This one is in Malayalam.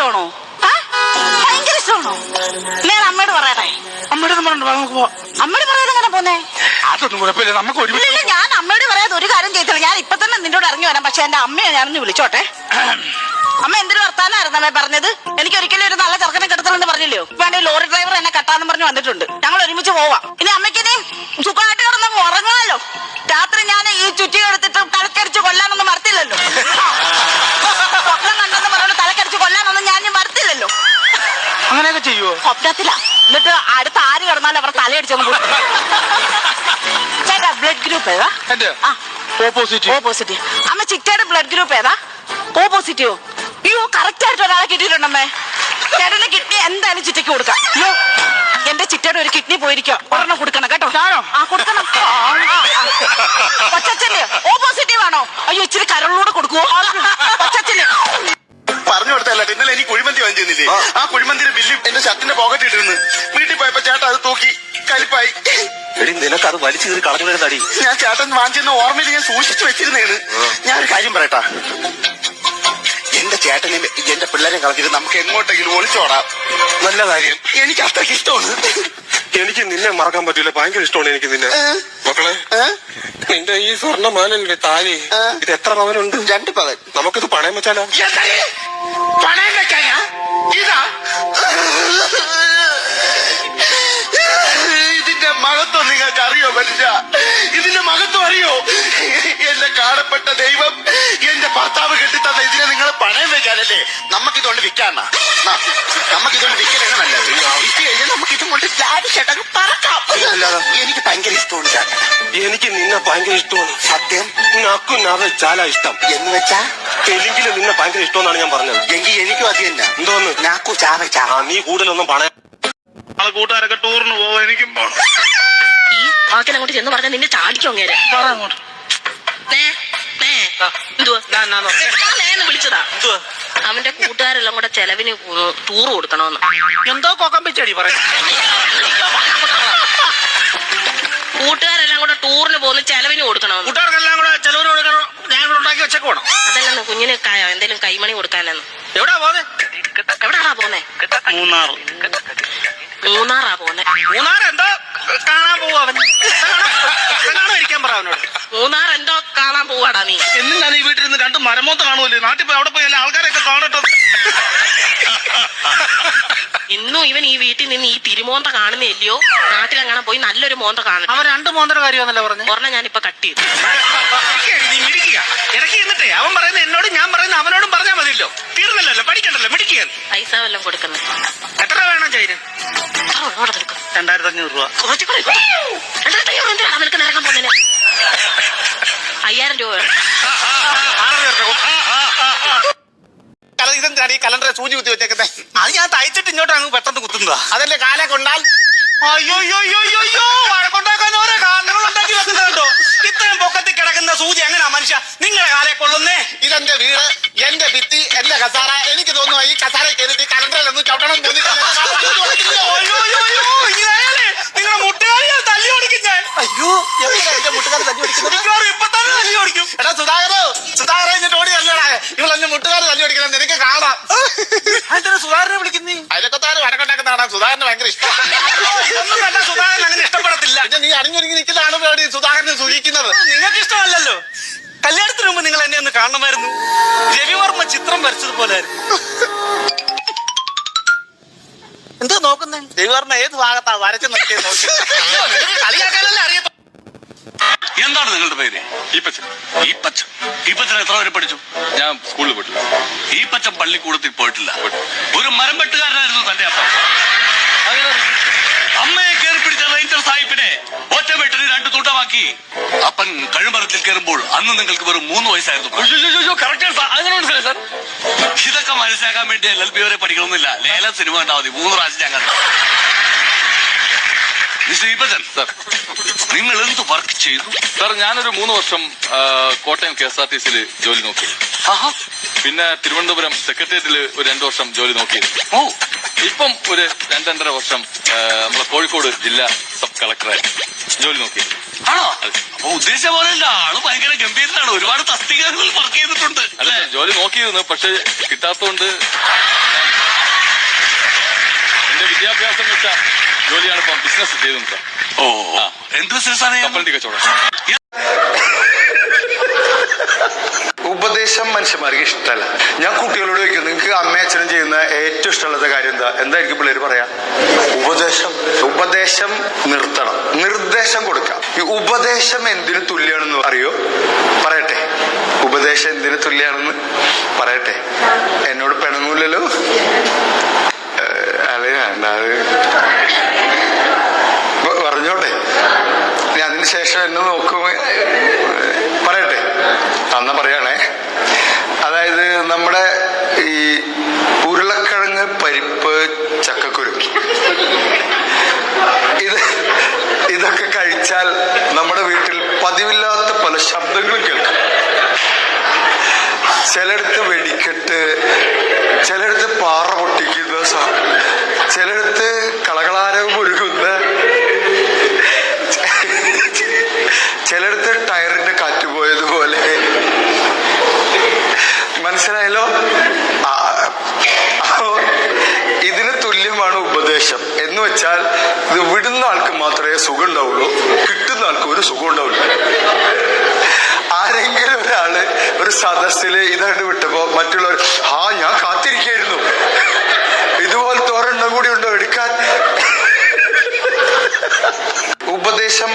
ഇഷ്ടമാണോ? ഭയങ്കര ഇഷ്ടമാണോ? ഞാൻ അമ്മയോട് പറയട്ടെ. അമ്മയോട് അമ്മയോട് പറയാതെ എങ്ങനെ പോന്നേ? അതൊന്നും കുഴപ്പമില്ല, നമുക്ക് ഒരു ഞാൻ അമ്മയോട് പറയാതെ ഒരു കാര്യം ചെയ്തില്ല. ഞാൻ ഇപ്പൊ തന്നെ നിന്നോട് ഇറങ്ങി വരാം. പക്ഷെ എന്റെ അമ്മയെ ഞാനൊന്ന് വിളിച്ചോട്ടെ. അമ്മ എന്തൊരു വർത്താനായിരുന്നു അമ്മ പറഞ്ഞത്? എനിക്ക് ഒരിക്കലും ഒരു നല്ല ചെറുക്കനെ കെടുത്തലെന്ന് പറഞ്ഞില്ലയോ? വേണ്ട ലോറി ഡ്രൈവർ എന്നെ കെട്ടാന്ന് പറഞ്ഞ് വന്നിട്ടുണ്ട്. ഞങ്ങൾ ഒരുമിച്ച് പോവാം. ഇനി അമ്മയ്ക്ക് ഇനിയും സുഖമായിട്ട് കിടന്നങ്ങ് ഉറങ്ങാമല്ലോ. രാത്രി ഞാൻ ഈ ചുറ്റി എടുത്തിട്ട് തലക്കടിച്ച് കൊല്ലാനൊന്നും മറത്തില്ലല്ലോ. സ്വപ്നം കണ്ടെന്ന് പറഞ്ഞോണ്ട് തലക്കടിച്ച് കൊല്ലാനൊന്നും ഞാൻ മറത്തില്ലല്ലോ. അങ്ങനെയൊക്കെ ചെയ്യുവോ? സ്വപ്നത്തിലാ. എന്നിട്ട് അടുത്ത ആര് കിടന്നാലും അവർ തലയടിച്ചൊന്നും പോയി. ചേട്ടാ ബ്ലഡ് ഗ്രൂപ്പ് ഏതാ? ഓപ്പോസിറ്റീവ്. അമ്മ ചിറ്റയുടെ ബ്ലഡ് ഗ്രൂപ്പ് ഏതാ? ഓപ്പോസിറ്റീവോ? അയ്യോ, കറക്റ്റ് ആയിട്ട് ഒരാളെ കിട്ടിയിട്ടുണ്ടമ്മേ. ചേട്ടന്റെ കിഡ്നി എന്തായാലും ചിറ്റയ്ക്ക് കൊടുക്കാം. എന്റെ ചിറ്റയുടെ ഒരു കിഡ്നി പോയിരിക്കോ, ഒരെണ്ണം കൊടുക്കണം കേട്ടോ. കൊടുക്കണം. കൊച്ചച്ഛന്റെ ഓപ്പോസിറ്റീവ് ആണോ? അയ്യോ, ഇച്ചിരി കരളിലൂടെ കൊടുക്കുവോ? കൊച്ചച്ഛന് പറഞ്ഞു കൊടുത്തല്ല. ഇന്നലെ എനിക്ക് കുഴിമന്തി വാങ്ങിച്ചിരുന്നില്ലേ? ആ കുഴിമന്തിയുടെ ബില്ല് എന്റെ ഷർട്ടിന്റെ പോക്കറ്റ് ഇട്ടിരുന്നു. വീട്ടിൽ പോയപ്പോ ചേട്ടൻ അത് തൂക്കി കലിപ്പായി. നിനക്ക് അത് വലിച്ചു കയറി കളഞ്ഞു തടി. ഞാൻ ചേട്ടൻ വാങ്ങിച്ചിരുന്ന ഓർമ്മയിൽ ഞാൻ സൂക്ഷിച്ചു വെച്ചിരുന്നേന്ന്. ഞാൻ ഒരു കാര്യം പറയട്ടാ, എന്റെ ചേട്ടനെയും എന്റെ പിള്ളേരെ കളഞ്ഞിട്ട് നമുക്ക് എങ്ങോട്ടെങ്കിലും ഒളിച്ചോടാം. നല്ല കാര്യം. എനിക്ക് അത്രയ്ക്ക് ഇഷ്ടമാണ്. എനിക്ക് നിന്നെ മറക്കാൻ പറ്റൂല, ഭയങ്കര ഇഷ്ടമാണ് എനിക്ക് നിന്നെ. മക്കളെ, നിന്റെ ഈ സ്വർണ്ണമാലല്ലേ താലി, ഇത് എത്ര പവനുണ്ട്? 2 പവൻ. നമുക്കിത് പണയം വെച്ചാലോ? പണയം വെക്കാനാ? ഇതാ ഇതിന്റെ മഹത്വം നിങ്ങൾക്ക് അറിയോ മനുഷ്യ? ഇതിന്റെ മഹത്വം അറിയോ? എന്റെ കാണപ്പെട്ട ദൈവം എന്റെ ഭർത്താവ് കെട്ടിത്തന്ന ഇതിനെ നിങ്ങൾ പണയം വെക്കാനല്ലേ? നമുക്കിതുകൊണ്ട് വിൽക്കാന്നാ? നമുക്കിതുകൊണ്ട് വിൽക്കലാണ് നല്ലത്. വിറ്റ് കഴിഞ്ഞാൽ നമുക്കിതും കൊണ്ട് ലാഭിച്ചേട്ടങ്ങ് പറക്കാം. എനിക്ക് ഭയങ്കര ഇഷ്ടമാണ് ചേട്ടൻ. എനിക്ക് നിന്നെ ഭയങ്കര ഇഷ്ടമാണ്. സത്യം? നക്കു നവ ചാല ഇഷ്ടം. എന്ന് വെച്ചാ തെലുങ്കില് നിന്നെ ഭയങ്കര ഇഷ്ടമെന്നാണ് ഞാൻ പറഞ്ഞത്. എങ്കിൽ എനിക്കും അത് തന്നെ. എന്തോന്ന്? നാക്കു ചാവ ചാവ. നീ കൂടുതലൊന്നും പണയം. കൂട്ടുകാരൊക്കെ ടൂറിന് പോവാ, എനിക്കും പോണം. ഈ വാക്കിൽ അങ്ങോട്ട് ചെന്ന് പറഞ്ഞാൽ നിന്നെ ചാടിക്കും അങ്ങേരെ. വിളിച്ചതാ. അവന്റെ കൂട്ടുകാരെല്ലാം കൂടെ ചെലവിന് ടൂർ കൊടുക്കണമെന്ന്. എന്തോ കൊക്കം വെച്ചടി പറയാം. കൂട്ടുകാരെല്ലാം കൂടെ ടൂറിന് പോകുന്ന ചെലവിന് കൊടുക്കണമെന്ന്. കൂട്ടുകാർക്കെല്ലാം കൂടെ ചെലവിന് കൊടുക്കണം. ഞാൻ ഉണ്ടാക്കി വെച്ചേക്ക് പോണം. അതല്ലെന്ന് കുഞ്ഞിന് എന്തേലും കൈമണി കൊടുക്കാനെന്ന്. എവിടാ പോന്നെ? എവിടാണാ പോന്നെ? മൂന്നാറാ പോന്നെ. മൂന്നാർ എന്തോ കാണാൻ പോവാ അവൻ. ഇരിക്കാൻ പറ അവനോട്. മൂന്നാർ എന്തോ കാണാൻ പോവാടാ നീ. എന്നും ഞാൻ ഈ വീട്ടിൽ നിന്ന് 2 മരമോത്ത് കാണുമല്ലേ? നാട്ടിൽ പോയി അവിടെ പോയി എല്ലാ ആൾക്കാരെയൊക്കെ കാണട്ടോ. ഇന്നും ഇവൻ ഈ വീട്ടിൽ നിന്ന് ഈ തിരുമോന്ത കാണുന്നില്ലയോ? നാട്ടിലെങ്ങനെ പോയി നല്ലൊരു മോന്ത കാണും. അവൻ 2 മോന്തയുടെ കാര്യമാണല്ലോ പറഞ്ഞു. ഒരെണ്ണം ഞാനിപ്പൊ കട്ട് ചെയ്തു. നീ മിടിക്കുക. ഇടയ്ക്ക് ഇരുന്നിട്ടേ അവൻ പറയുന്ന എന്നോട്, ഞാൻ പറയുന്ന അവനോടും പറഞ്ഞാൽ മതിയല്ലോ. തീർന്നല്ലോ, പഠിക്കണ്ടല്ലോ, മിടിക്കുക. പൈസ വല്ലതും കൊടുക്കുന്നത്. എത്ര വേണം ചൈന? 2500 രൂപ. 2500 എന്തിനാ നിനക്ക് നിരക്കാൻ പോകുന്നതിന്? 5000 രൂപ. ഇതെന്താണ് ഈ കലണ്ടറെ സൂചി കുത്തി വെച്ചേക്കുന്നേ? അത് ഞാൻ തയ്ച്ചിട്ട് ഇങ്ങോട്ട് അങ്ങ് പെട്ടെന്ന് കുത്തുന്നതാ. അതല്ലേ കാലെ കൊണ്ടാൽ? അയ്യോ വഴക്കുണ്ടാക്കാൻ ഓരോ കാരണങ്ങൾ ഉണ്ടാക്കി വെക്കുന്നുണ്ടോ? ഇത്രയും പൊക്കത്തിൽ കിടക്കുന്ന സൂചി എങ്ങനെയാ മനുഷ്യ നിങ്ങളെ കാലെ കൊള്ളുന്നേ? ഇതെന്റെ വീട്, എന്റെ ഭിത്തി, എന്റെ കസാര. എനിക്ക് തോന്നുന്നു ഈ കസാര കയറിയിട്ട് കലണ്ടറിലൊന്നും ചവിട്ടണം തോന്നിയിട്ടില്ല. നിങ്ങളെ മുട്ടുകാരിയാ തല്ലി ഓടിക്കും ഞാൻ. അയ്യോ, എന്റെ മുട്ടുകാർ തല്ലി ഓടിക്കുന്നത്? ഇപ്പൊ തന്നെ തല്ലി ഓടിക്കും. എടാ സുധാകരോ എന്നിട്ട് ഓടി തല്ലടാ. ഇവളെന്നെ മുട്ടുകാർ തല്ലി ഓടിക്കണം നിനക്ക് കാണാം. അതിന് സുധാകരനെ വിളിക്കുന്നേ? അതിലൊക്കെ വടക്കുണ്ടാക്കുന്നതാണ് സുധാകരന് ഭയങ്കര ഇഷ്ടം. സുധാകരൻ അങ്ങനെ ഇഷ്ടപ്പെടത്തില്ല. പിന്നെ നീ അണിഞ്ഞൊരുങ്ങി നിൽക്കുന്നതാണ് പേടി സുധാകരനെ സൂചിക്കുന്നത്. നിങ്ങൾക്ക് ഇഷ്ടമല്ലല്ലോ. കല്യാണത്തിന് മുമ്പ് നിങ്ങൾ എന്നെ ഒന്ന് കാണണമായിരുന്നു. രവിവർമ്മ ചിത്രം വരച്ചതുപോലെ. എന്താ നോക്കുന്നേ? രവിവർമ്മ ഏത് ഭാഗത്താ വരച്ചു നോക്കിയത്? നോക്കി കളിയാക്കാനല്ലേ അറിയാം. എന്താണ് നിങ്ങളുടെ പേര്? ഈപ്പച്ചൻ എത്ര വരെ പഠിച്ചു? ഞാൻ സ്കൂളിൽ പോയിട്ടില്ല. ഈപ്പച്ചൻ പള്ളിക്കൂടത്തിൽ പോയിട്ടില്ല. ഒരു മരം വെട്ടുകാരനായിരുന്നു തന്റെ അപ്പം. അമ്മയെ കയറി പിടിച്ച റേഞ്ചർ സാഹിബിനെ ഒറ്റ വെട്ടിന് 2 തുണ്ടമാക്കി. അപ്പൻ കഴുമരത്തിൽ കയറുമ്പോൾ അന്ന് നിങ്ങൾക്ക് വെറും 3 വയസ്സായിരുന്നു. ഇതൊക്കെ മനസ്സിലാക്കാൻ വേണ്ടി LLB വരെ പഠിക്കണമെന്നില്ല. ലേലം സിനിമ കണ്ടാൽ മതി. 3 പ്രാവശ്യം ഞാൻ കണ്ടു. മിസ്റ്റർ ഈപ്പച്ചൻ സർ, നിങ്ങൾ എന്ത് വർക്ക് ചെയ്തു? സാർ, ഞാനൊരു 3 വർഷം കോട്ടയം KSRTC ജോലി നോക്കി. പിന്നെ തിരുവനന്തപുരം സെക്രട്ടേറിയറ്റിൽ ഒരു 2 വർഷം ജോലി നോക്കിയിരുന്നു. ഇപ്പം ഒരു 2-2.5 വർഷം നമ്മളെ കോഴിക്കോട് ജില്ലാ സബ് കളക്ടറായി ജോലി നോക്കി. ആണോ? അപ്പൊ ഉദ്ദേശിച്ച പോലെയല്ല, ആള് ഭയങ്കര ഗംഭീരനാണ്. ഒരുപാട് തസ്തികകളിൽ വർക്ക് ചെയ്തിട്ടുണ്ട്. അല്ല, ജോലി നോക്കിയിരുന്നു, പക്ഷെ കിട്ടാത്തോണ്ട് വിദ്യാഭ്യാസം വെച്ച ജോലിയാണ് ഇപ്പം ബിസിനസ് ചെയ്തത് സാർ. ഓ ആ. എന്ത് ബിസിനസ്സാണ് കപ്പലണ്ടി കച്ചവടം. ഉപദേശം മനുഷ്യന്മാർക്ക് ഇഷ്ടമല്ല. ഞാൻ കുട്ടികളോട് ചോദിക്കും, നിങ്ങൾക്ക് അമ്മയും അച്ഛനും ചെയ്യുന്ന ഏറ്റവും ഇഷ്ടമുള്ള കാര്യം എന്തായിരിക്കും പിള്ളേര് പറയാ? ഉപദേശം നിർത്തണം, നിർദ്ദേശം കൊടുക്കാം. ഈ ഉപദേശം എന്തിനു തുല്യാണെന്ന് അറിയോ? പറയട്ടെ, ഉപദേശം എന്തിനു തുല്യാണെന്ന് പറയട്ടെ. എന്നോട് പിണങ്ങൂലല്ലോ? പറഞ്ഞോട്ടെ, ഞാൻ അതിന് ശേഷം എന്നെ നോക്കുമ്പോ പറയട്ടെ. അന്ന് പറയാണേ. അതായത് നമ്മുടെ ഈ ഉരുളക്കിഴങ്ങ്, പരിപ്പ്, ചക്കക്കുരു ഇതൊക്കെ കഴിച്ചാൽ നമ്മുടെ വീട്ടിൽ പതിവില്ലാത്ത പല ശബ്ദങ്ങളും കേൾക്കും. ചിലടത്ത് വെടിക്കെട്ട്, ചിലടത്ത് പാറ പൊട്ടിക്കുന്ന, ചിലടത്ത് കളകളാരവും ഒഴുകുന്ന, ചിലടത്ത് ടയറിന്റെ കാറ്റ് പോയതുപോലെ. മനസ്സിലായല്ലോ? ഇതിന് തുല്യമാണ് ഉപദേശം എന്ന് വെച്ചാൽ, ഇത് വിടുന്ന ആൾക്ക് മാത്രമേ സുഖം ഉണ്ടാവുള്ളൂ, കിട്ടുന്ന ആൾക്ക് ഒരു സുഖം ഉണ്ടാവില്ല. ആരെങ്കിലും ഒരാള് ഒരു സദസ്സില് ഇതായിട്ട് വിട്ടപ്പോ മറ്റുള്ളവർ ഞാൻ കാത്തിരിക്കായിരുന്നു, ഇതുപോലത്തെ ഒരെണ്ണം കൂടി ഉണ്ടോ എടുക്കാൻ? ഉപദേശം